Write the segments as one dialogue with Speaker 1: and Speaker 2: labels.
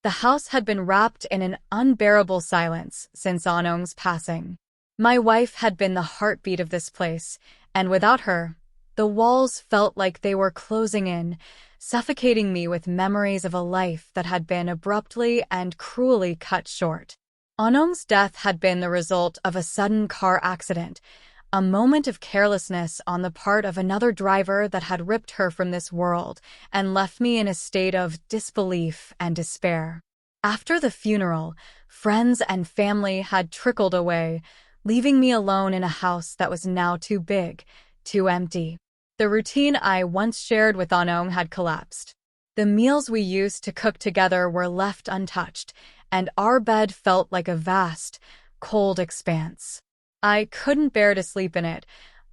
Speaker 1: The house had been wrapped in an unbearable silence since Anong's passing. My wife had been the heartbeat of this place, and without her, the walls felt like they were closing in, suffocating me with memories of a life that had been abruptly and cruelly cut short. Anong's death had been the result of a sudden car accident, a moment of carelessness on the part of another driver that had ripped her from this world and left me in a state of disbelief and despair. After the funeral, friends and family had trickled away, leaving me alone in a house that was now too big, too empty. The routine I once shared with Anong had collapsed. The meals we used to cook together were left untouched, and our bed felt like a vast, cold expanse. I couldn't bear to sleep in it,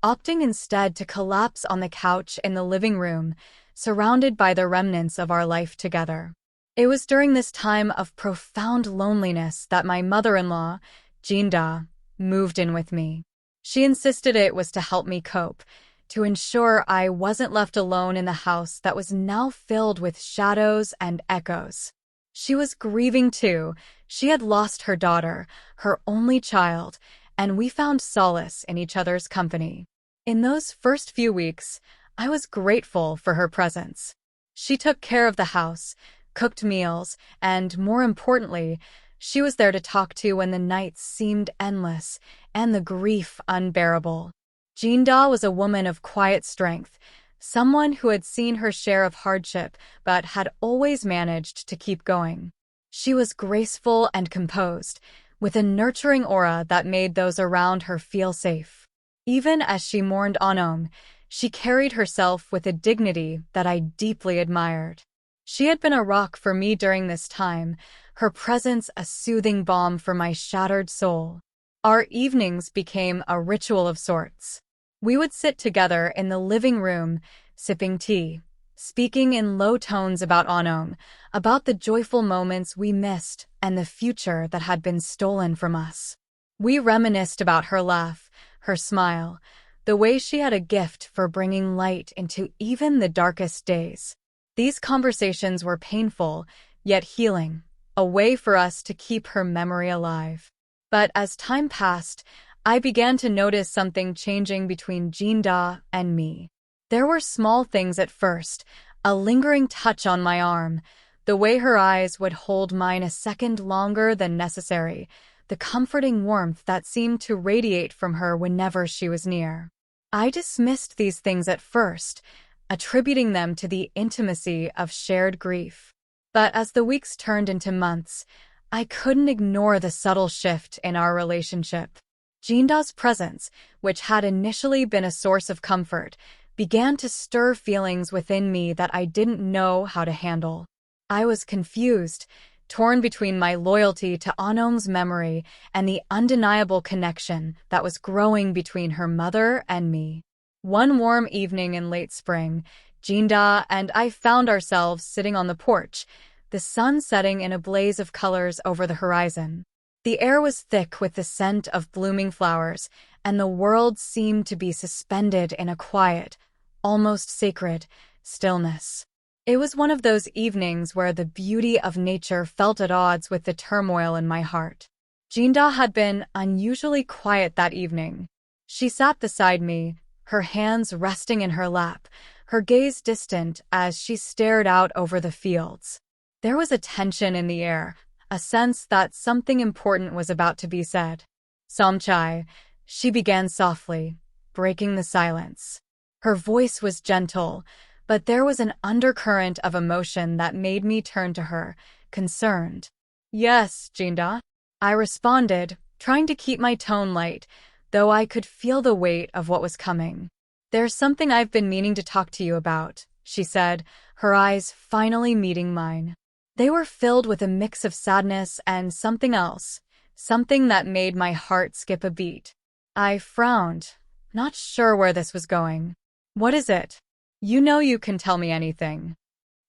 Speaker 1: opting instead to collapse on the couch in the living room, surrounded by the remnants of our life together. It was during this time of profound loneliness that my mother-in-law, Jinda, moved in with me. She insisted it was to help me cope, to ensure I wasn't left alone in the house that was now filled with shadows and echoes. She was grieving too. She had lost her daughter, her only child, and we found solace in each other's company. In those first few weeks, I was grateful for her presence. She took care of the house, cooked meals, and, more importantly, she was there to talk to when the nights seemed endless and the grief unbearable. Jinda was a woman of quiet strength, someone who had seen her share of hardship but had always managed to keep going. She was graceful and composed, with a nurturing aura that made those around her feel safe. Even as she mourned Anong, she carried herself with a dignity that I deeply admired. She had been a rock for me during this time, her presence a soothing balm for my shattered soul. Our evenings became a ritual of sorts. We would sit together in the living room, sipping tea, speaking in low tones about Anong, about the joyful moments we missed and the future that had been stolen from us. We reminisced about her laugh, her smile, the way she had a gift for bringing light into even the darkest days. These conversations were painful, yet healing, a way for us to keep her memory alive. But as time passed, I began to notice something changing between Jinda and me. There were small things at first, a lingering touch on my arm, the way her eyes would hold mine a second longer than necessary, the comforting warmth that seemed to radiate from her whenever she was near. I dismissed these things at first, attributing them to the intimacy of shared grief. But as the weeks turned into months, I couldn't ignore the subtle shift in our relationship. Jinda's presence, which had initially been a source of comfort, began to stir feelings within me that I didn't know how to handle. I was confused, torn between my loyalty to Anong's memory and the undeniable connection that was growing between her mother and me. One warm evening in late spring, Jinda and I found ourselves sitting on the porch, the sun setting in a blaze of colors over the horizon. The air was thick with the scent of blooming flowers, and the world seemed to be suspended in a quiet, almost sacred, stillness. It was one of those evenings where the beauty of nature felt at odds with the turmoil in my heart. Jinda had been unusually quiet that evening. She sat beside me, her hands resting in her lap, her gaze distant as she stared out over the fields. There was a tension in the air, a sense that something important was about to be said. "Somchai," she began softly, breaking the silence. Her voice was gentle, but there was an undercurrent of emotion that made me turn to her, concerned. "Yes, Jinda," I responded, trying to keep my tone light, though I could feel the weight of what was coming. "There's something I've been meaning to talk to you about," she said, her eyes finally meeting mine. They were filled with a mix of sadness and something else, something that made my heart skip a beat. I frowned, not sure where this was going. "What is it? You know you can tell me anything."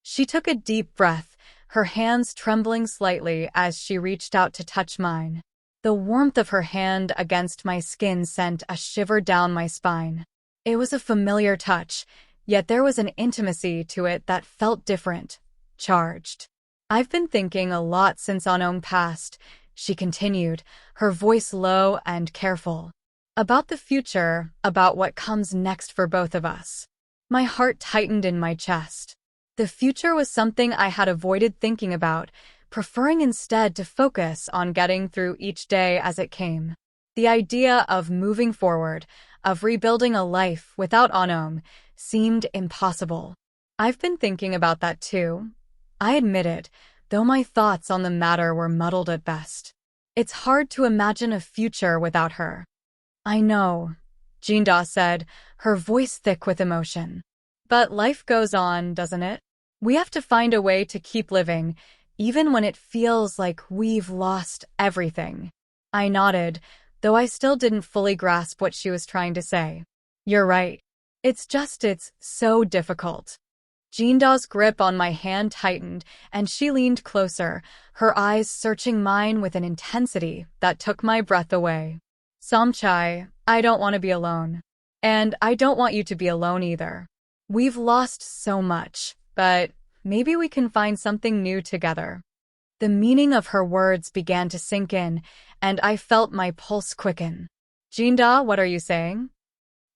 Speaker 1: She took a deep breath, her hands trembling slightly as she reached out to touch mine. The warmth of her hand against my skin sent a shiver down my spine. It was a familiar touch, yet there was an intimacy to it that felt different, charged. I've been thinking a lot since Anong passed, she continued, her voice low and careful. About the future, about what comes next for both of us. My heart tightened in my chest. The future was something I had avoided thinking about, preferring instead to focus on getting through each day as it came. The idea of moving forward, of rebuilding a life without Anong, seemed impossible. I've been thinking about that too, I admitted, though my thoughts on the matter were muddled at best. It's hard to imagine a future without her. I know, Jinda said, her voice thick with emotion. But life goes on, doesn't it? We have to find a way to keep living, even when it feels like we've lost everything. I nodded, though I still didn't fully grasp what she was trying to say. You're right. It's so difficult. Jinda's grip on my hand tightened, and she leaned closer, her eyes searching mine with an intensity that took my breath away. Somchai, I don't want to be alone. And I don't want you to be alone either. We've lost so much, but maybe we can find something new together. The meaning of her words began to sink in, and I felt my pulse quicken. Jinda, what are you saying?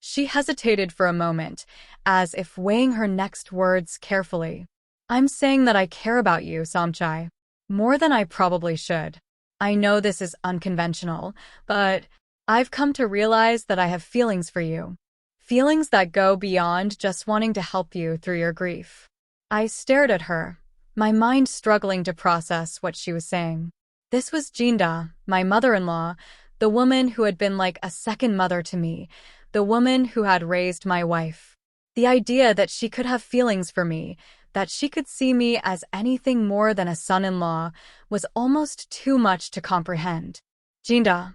Speaker 1: She hesitated for a moment, as if weighing her next words carefully. I'm saying that I care about you, Somchai. More than I probably should. I know this is unconventional, but I've come to realize that I have feelings for you. Feelings that go beyond just wanting to help you through your grief. I stared at her, my mind struggling to process what she was saying. This was Jinda, my mother-in-law, the woman who had been like a second mother to me, the woman who had raised my wife. The idea that she could have feelings for me, that she could see me as anything more than a son-in-law, was almost too much to comprehend. Jinda,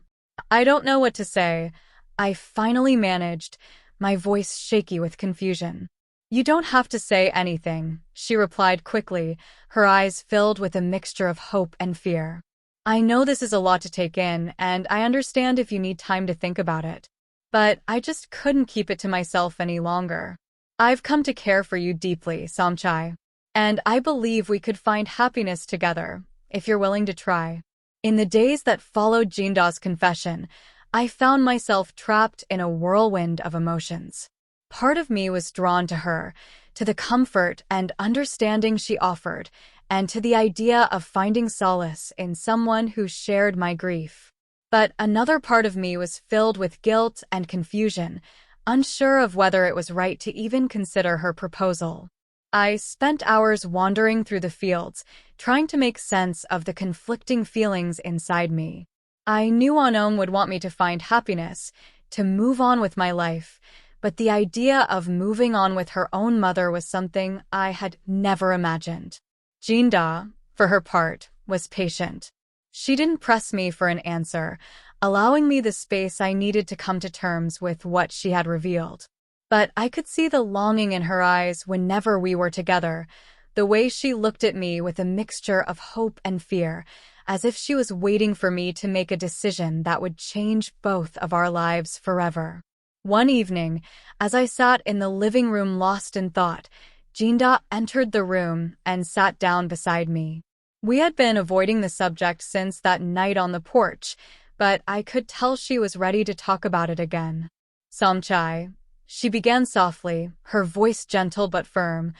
Speaker 1: I don't know what to say, I finally managed, my voice shaky with confusion. You don't have to say anything, she replied quickly, her eyes filled with a mixture of hope and fear. I know this is a lot to take in, and I understand if you need time to think about it. But I just couldn't keep it to myself any longer. I've come to care for you deeply, Somchai. And I believe we could find happiness together, if you're willing to try. In the days that followed Jinda's confession, I found myself trapped in a whirlwind of emotions. Part of me was drawn to her, to the comfort and understanding she offered, and to the idea of finding solace in someone who shared my grief. But another part of me was filled with guilt and confusion, unsure of whether it was right to even consider her proposal. I spent hours wandering through the fields, trying to make sense of the conflicting feelings inside me. I knew Anong would want me to find happiness, to move on with my life, but the idea of moving on with her own mother was something I had never imagined. Jinda, for her part, was patient. She didn't press me for an answer, allowing me the space I needed to come to terms with what she had revealed. But I could see the longing in her eyes whenever we were together, the way she looked at me with a mixture of hope and fear, as if she was waiting for me to make a decision that would change both of our lives forever. One evening, as I sat in the living room lost in thought, Jinda entered the room and sat down beside me. We had been avoiding the subject since that night on the porch, but I could tell she was ready to talk about it again. Somchai, she began softly, her voice gentle but firm.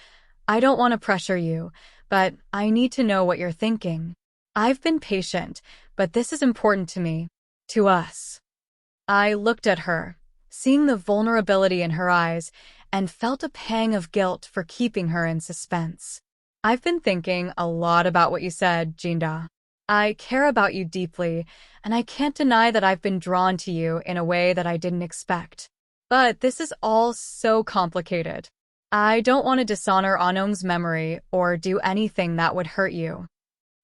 Speaker 1: I don't want to pressure you, but I need to know what you're thinking. I've been patient, but this is important to me, to us. I looked at her, seeing the vulnerability in her eyes, and felt a pang of guilt for keeping her in suspense. I've been thinking a lot about what you said, Jinda. I care about you deeply, and I can't deny that I've been drawn to you in a way that I didn't expect. But this is all so complicated. I don't want to dishonor Anong's memory or do anything that would hurt you.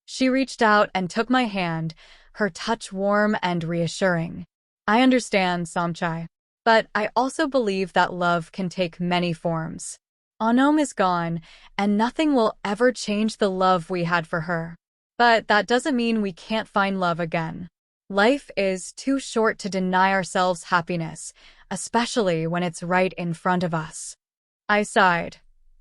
Speaker 1: She reached out and took my hand, her touch warm and reassuring. I understand, Somchai. But I also believe that love can take many forms. Anong is gone, and nothing will ever change the love we had for her. But that doesn't mean we can't find love again. Life is too short to deny ourselves happiness, especially when it's right in front of us. I sighed,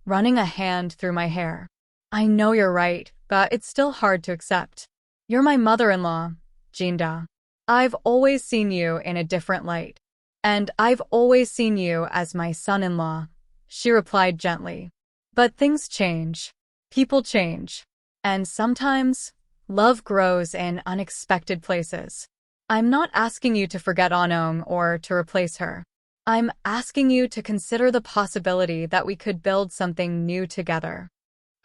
Speaker 1: running a hand through my hair. I know you're right, but it's still hard to accept. You're my mother-in-law, Jinda. I've always seen you in a different light. And I've always seen you as my son-in-law, she replied gently. But things change. People change. And sometimes, love grows in unexpected places. I'm not asking you to forget Anong or to replace her. I'm asking you to consider the possibility that we could build something new together.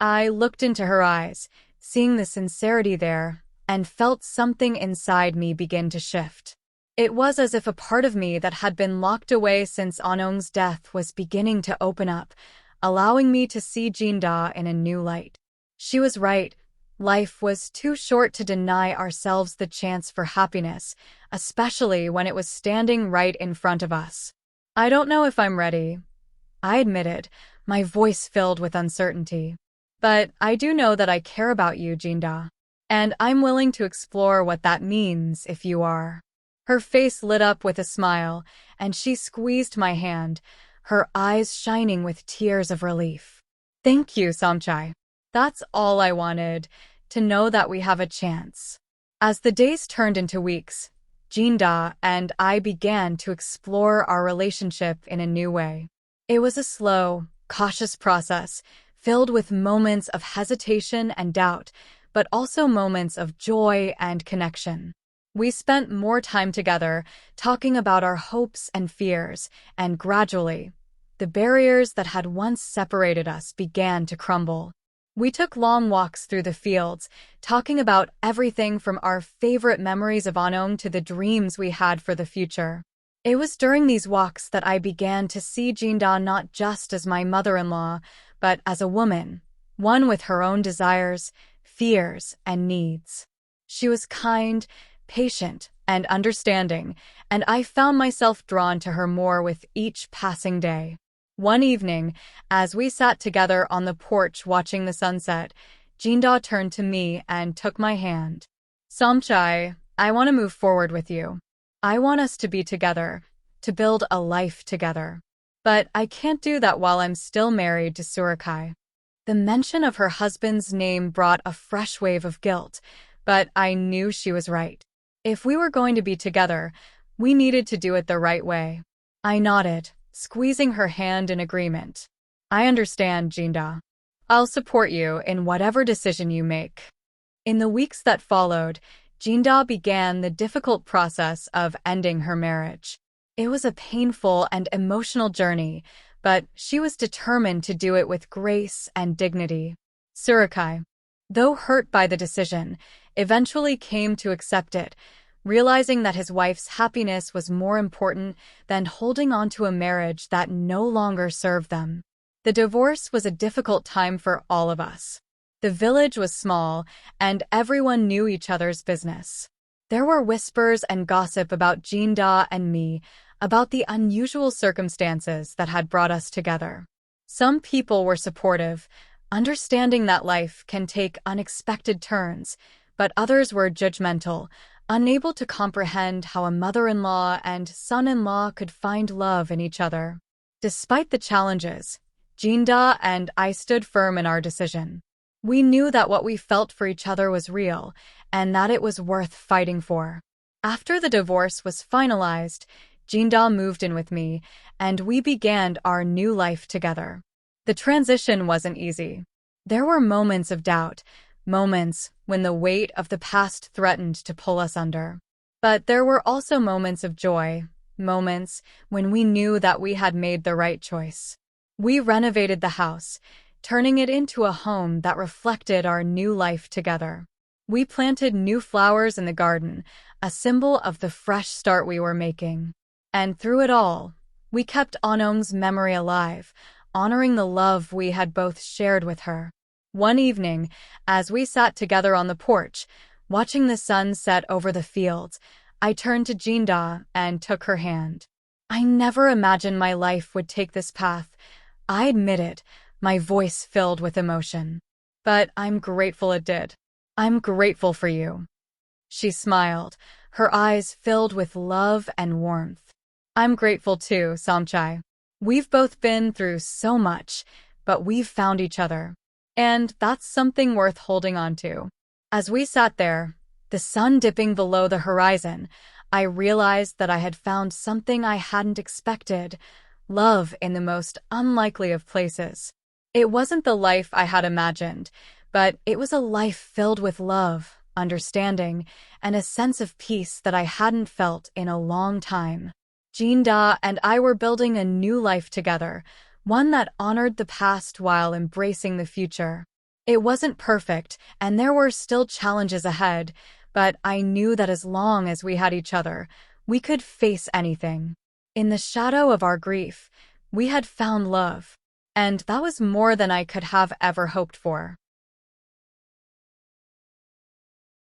Speaker 1: I looked into her eyes, seeing the sincerity there, and felt something inside me begin to shift. It was as if a part of me that had been locked away since Anong's death was beginning to open up, allowing me to see Jinda in a new light. She was right. Life was too short to deny ourselves the chance for happiness, especially when it was standing right in front of us. I don't know if I'm ready, I admitted, my voice filled with uncertainty. But I do know that I care about you, Jinda. And I'm willing to explore what that means if you are. Her face lit up with a smile, and she squeezed my hand, her eyes shining with tears of relief. Thank you, Samchai. That's all I wanted, to know that we have a chance. As the days turned into weeks, Jinda and I began to explore our relationship in a new way. It was a slow, cautious process, filled with moments of hesitation and doubt, but also moments of joy and connection. We spent more time together, talking about our hopes and fears, and gradually, the barriers that had once separated us began to crumble. We took long walks through the fields, talking about everything from our favorite memories of Anong to the dreams we had for the future. It was during these walks that I began to see Jinda not just as my mother-in-law, but as a woman, one with her own desires, fears, and needs. She was kind, patient, and understanding, and I found myself drawn to her more with each passing day. One evening, as we sat together on the porch watching the sunset, Jinda turned to me and took my hand. Samchai, I want to move forward with you. I want us to be together, to build a life together. But I can't do that while I'm still married to Surakai. The mention of her husband's name brought a fresh wave of guilt, but I knew she was right. If we were going to be together, we needed to do it the right way. I nodded, squeezing her hand in agreement. I understand, Jinda. I'll support you in whatever decision you make. In the weeks that followed, Jinda began the difficult process of ending her marriage. It was a painful and emotional journey, but she was determined to do it with grace and dignity. Surakai, though hurt by the decision, eventually came to accept it, realizing that his wife's happiness was more important than holding on to a marriage that no longer served them. The divorce was a difficult time for all of us. The village was small, and everyone knew each other's business. There were whispers and gossip about Jinda and me, about the unusual circumstances that had brought us together. Some people were supportive, understanding that life can take unexpected turns, but others were judgmental, unable to comprehend how a mother-in-law and son-in-law could find love in each other. Despite the challenges, Jinda and I stood firm in our decision. We knew that what we felt for each other was real, and that it was worth fighting for. After the divorce was finalized, Jinda moved in with me, and we began our new life together. The transition wasn't easy. There were moments of doubt, moments when the weight of the past threatened to pull us under. But there were also moments of joy, moments when we knew that we had made the right choice. We renovated the house, turning it into a home that reflected our new life together. We planted new flowers in the garden, a symbol of the fresh start we were making. And through it all, we kept Anong's memory alive, honoring the love we had both shared with her. One evening, as we sat together on the porch, watching the sun set over the fields, I turned to Jinda and took her hand. I never imagined my life would take this path, I admitted, my voice filled with emotion. But I'm grateful it did. I'm grateful for you. She smiled, her eyes filled with love and warmth. I'm grateful too, Samchai. We've both been through so much, but we've found each other. And that's something worth holding on to. As we sat there, the sun dipping below the horizon, I realized that I had found something I hadn't expected: love in the most unlikely of places. It wasn't the life I had imagined, but it was a life filled with love, understanding, and a sense of peace that I hadn't felt in a long time. Jinda and I were building a new life together, one that honored the past while embracing the future. It wasn't perfect, and there were still challenges ahead, but I knew that as long as we had each other, we could face anything. In the shadow of our grief, we had found love, and that was more than I could have ever hoped for.